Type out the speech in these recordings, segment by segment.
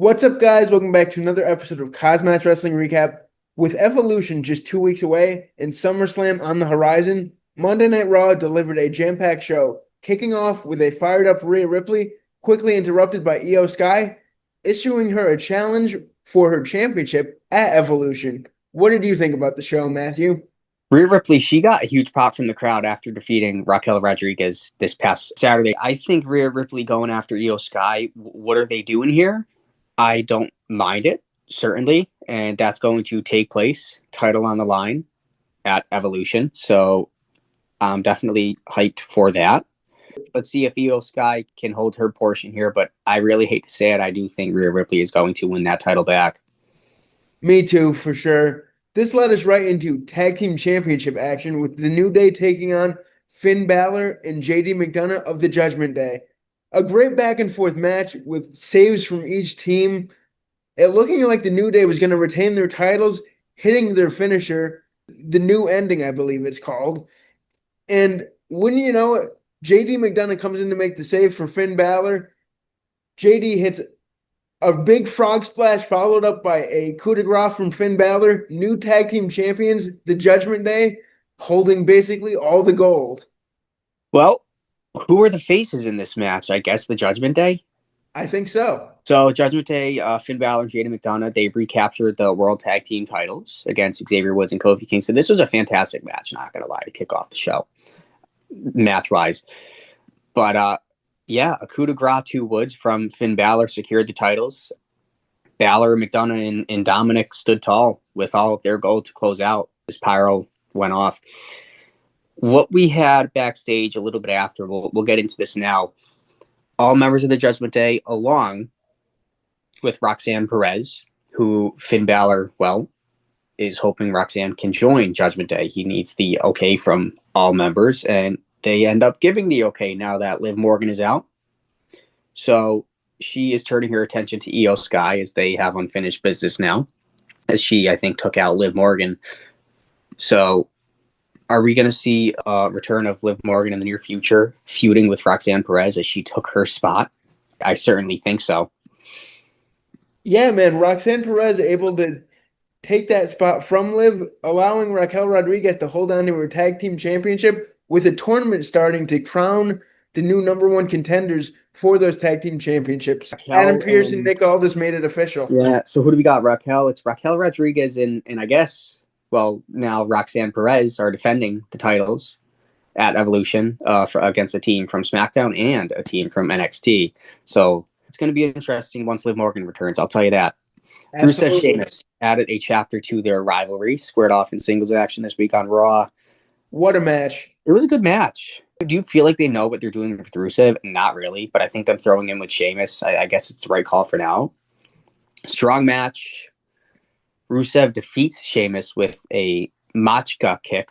What's up, guys? Welcome back to another episode of KozMatt Wrestling Recap. With Evolution just 2 weeks away and SummerSlam on the horizon, Monday Night Raw delivered a jam-packed show, kicking off with a fired-up Rhea Ripley, quickly interrupted by Io Sky, issuing her a challenge for her championship at Evolution. What did you think about the show, Matthew? Rhea Ripley, she got a huge pop from the crowd after defeating Raquel Rodriguez this past Saturday. I think Rhea Ripley going after Io Sky, what are they doing here? I don't mind it, certainly, and that's going to take place, title on the line, at Evolution. So I'm definitely hyped for that. Let's see if Io Sky can hold her portion here, but I really hate to say it. I do think Rhea Ripley is going to win that title back. Me too, for sure. This led us right into tag team championship action with the New Day taking on Finn Balor and JD McDonough of the Judgment Day. A great back and forth match with saves from each team. It looking like the New Day was going to retain their titles, hitting their finisher, the new ending, I believe it's called. And wouldn't you know it, JD McDonough comes in to make the save for Finn Balor. JD hits a big frog splash followed up by a coup de grace from Finn Balor. New tag team champions, the Judgment Day, holding basically all the gold. Well, who are the faces in this match? I guess the Judgment Day? I think so. So Judgment Day, Finn Balor and JD McDonough, they've recaptured the World Tag Team titles against Xavier Woods and Kofi Kingston. This was a fantastic match, not going to lie, to kick off the show, match-wise. But, yeah, a coup de grace to Woods from Finn Balor secured the titles. Balor, McDonough, and Dominic stood tall with all of their gold to close out. This pyro went off. What we had backstage a little bit after, we'll get into this now. All members of the Judgment Day, along with Roxanne Perez, who Finn Balor, is hoping Roxanne can join Judgment Day. He needs the okay from all members, and they end up giving the okay now that Liv Morgan is out. So she is turning her attention to Io Sky as they have unfinished business now, as she, I think, took out Liv Morgan. So are we going to see a return of Liv Morgan in the near future, feuding with Roxanne Perez as she took her spot? I certainly think so. Yeah, man, Roxanne Perez able to take that spot from Liv, allowing Raquel Rodriguez to hold on to her tag team championship with a tournament starting to crown the new number one contenders for those tag team championships. Adam Pearce and Nick Aldis made it official. Yeah, so who do we got? Raquel. It's Raquel Rodriguez and I guess, now Roxanne Perez are defending the titles at Evolution against a team from SmackDown and a team from NXT. So it's going to be interesting once Liv Morgan returns. I'll tell you that. Rusev Sheamus added a chapter to their rivalry, squared off in singles action this week on Raw. What a match. It was a good match. Do you feel like they know what they're doing with Rusev? Not really, but I think them throwing in with Sheamus, I guess it's the right call for now. Strong match. Rusev defeats Sheamus with a Machka kick.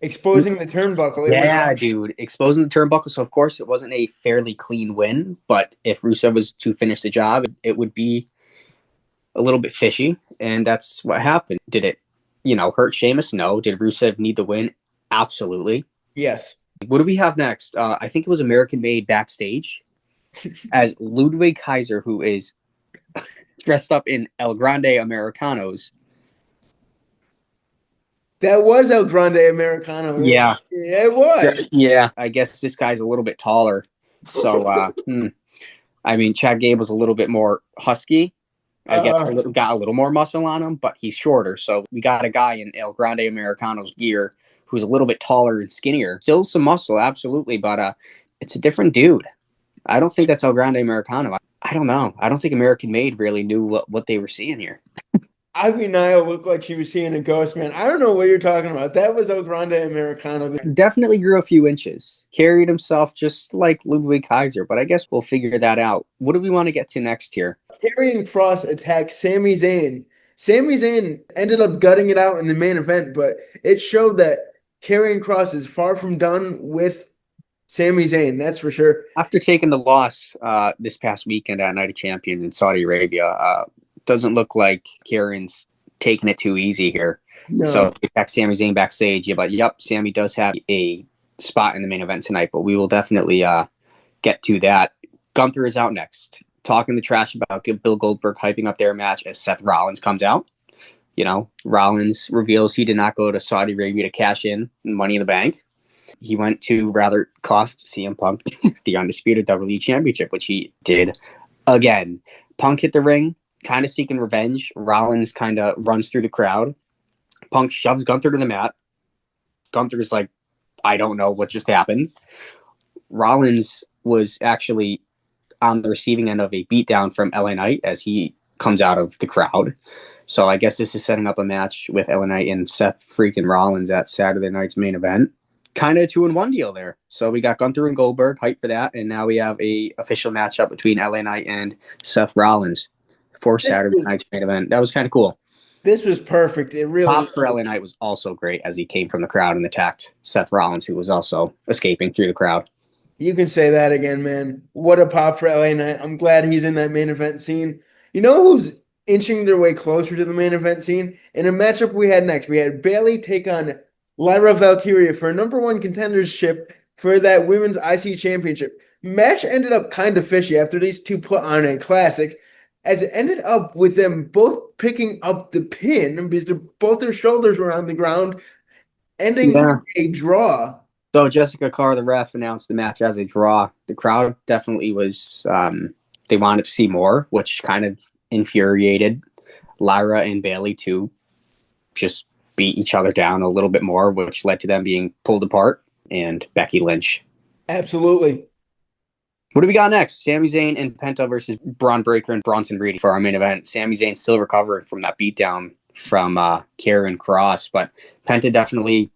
Exposing the turnbuckle. Yeah, dude. Exposing the turnbuckle. So, of course, it wasn't a fairly clean win. But if Rusev was to finish the job, it would be a little bit fishy. And that's what happened. Did it, hurt Sheamus? No. Did Rusev need the win? Absolutely. Yes. What do we have next? I think it was American Made backstage as Ludwig Kaiser, who is dressed up in El Grande Americanos. That was El Grande Americano. Yeah. Yeah, it was. Yeah. I guess this guy's a little bit taller. So, Chad Gable's a little bit more husky. I guess got a little more muscle on him, but he's shorter. So we got a guy in El Grande Americano's gear who's a little bit taller and skinnier. Still some muscle, absolutely, but it's a different dude. I don't think that's El Grande Americano. I don't know. I don't think American Made really knew what they were seeing here. Ivy Nile looked like she was seeing a ghost, man. I don't know what you're talking about. That was El Grande Americano. Definitely grew a few inches. Carried himself just like Ludwig Kaiser, but I guess we'll figure that out. What do we want to get to next here? Karrion Kross attacked Sami Zayn. Sami Zayn ended up gutting it out in the main event, but it showed that Karrion Kross is far from done with Sami Zayn, that's for sure. After taking the loss this past weekend at Night of Champions in Saudi Arabia, doesn't look like Karrion's taking it too easy here. No. So we back Sami Zayn backstage. Yeah, but Sami does have a spot in the main event tonight, but we will definitely get to that. Gunther is out next. talking the trash about Bill Goldberg hyping up their match as Seth Rollins comes out. Rollins reveals he did not go to Saudi Arabia to cash in Money in the Bank. He went to rather cost CM Punk the undisputed WWE Championship, which he did again. Punk hit the ring, kind of seeking revenge. Rollins kind of runs through the crowd. Punk shoves Gunther to the mat. Gunther's like, I don't know what just happened. Rollins was actually on the receiving end of a beatdown from LA Knight as he comes out of the crowd. So I guess this is setting up a match with LA Knight and Seth freaking Rollins at Saturday night's main event. Kind of 2-in-1 deal there. So we got Gunther and Goldberg, hype for that, and now we have a official matchup between LA Knight and Seth Rollins for Saturday night's main event. That was kind of cool. This was perfect. It really Pop for LA Knight was also great as he came from the crowd and attacked Seth Rollins, who was also escaping through the crowd. You can say that again, man. What a pop for LA Knight. I'm glad he's in that main event scene. You know who's inching their way closer to the main event scene? In a matchup we had next, we had Bayley take on Lyra Valkyria for a #1 contendership for that women's IC championship. Match ended up kind of fishy after these two put on a classic, as it ended up with them both picking up the pin because both their shoulders were on the ground, ending a draw. So Jessica Carr, the ref, announced the match as a draw. The crowd definitely was, they wanted to see more, which kind of infuriated Lyra and Bayley to just beat each other down a little bit more, which led to them being pulled apart, and Becky Lynch. Absolutely. What do we got next? Sami Zayn and Penta versus Braun Breaker and Bronson Reed for our main event. Sami Zayn still recovering from that beatdown from Karrion Kross, but Penta definitely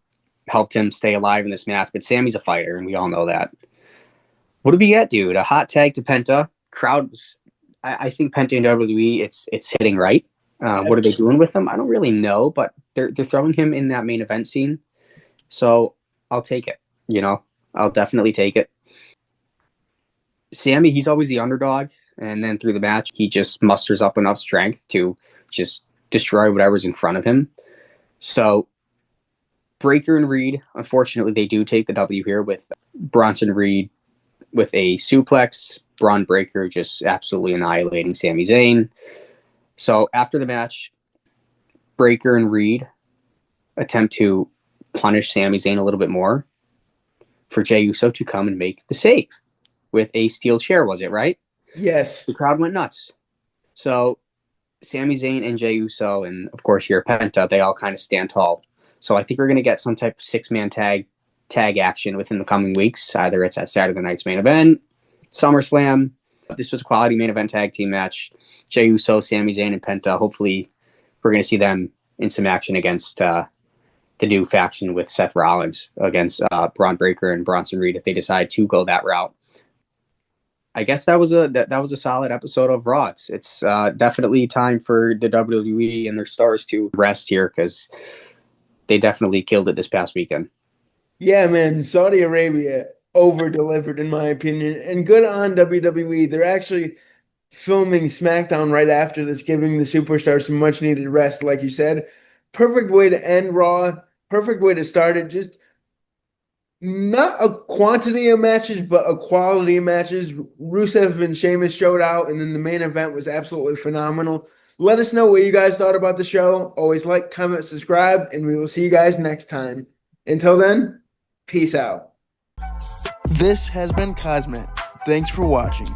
helped him stay alive in this match. But Sami's a fighter, and we all know that. What do we get, dude? A hot tag to Penta. Crowd, I think Penta and WWE, it's hitting right. What are they doing with him? I don't really know, but they're throwing him in that main event scene. So I'll take it. I'll definitely take it. Sami, he's always the underdog, and then through the match, he just musters up enough strength to just destroy whatever's in front of him. So Breaker and Reed, unfortunately, they do take the W here with Bronson Reed with a suplex. Braun Breaker just absolutely annihilating Sami Zayn. So after the match, Breaker and Reed attempt to punish Sami Zayn a little bit more for Jey Uso to come and make the save with a steel chair, was it, right? Yes. The crowd went nuts. So Sami Zayn and Jey Uso, and of course your Penta, they all kind of stand tall. So I think we're going to get some type of 6-man tag action within the coming weeks. Either it's at Saturday night's main event, SummerSlam. This was a quality main event tag team match. Jey Uso, Sami Zayn, and Penta. Hopefully we're going to see them in some action against the new faction with Seth Rollins against Braun Breaker and Bronson Reed if they decide to go that route. I guess that was a solid episode of Raw. It's definitely time for the WWE and their stars to rest here because they definitely killed it this past weekend. Yeah, man. Saudi Arabia over-delivered, in my opinion. And good on WWE. They're actually filming SmackDown right after this, giving the superstars some much-needed rest, like you said. Perfect way to end Raw. Perfect way to start it. Just not a quantity of matches, but a quality of matches. Rusev and Sheamus showed out, and then the main event was absolutely phenomenal. Let us know what you guys thought about the show. Always like, comment, subscribe, and we will see you guys next time. Until then, peace out. This has been KozMatt. Thanks for watching.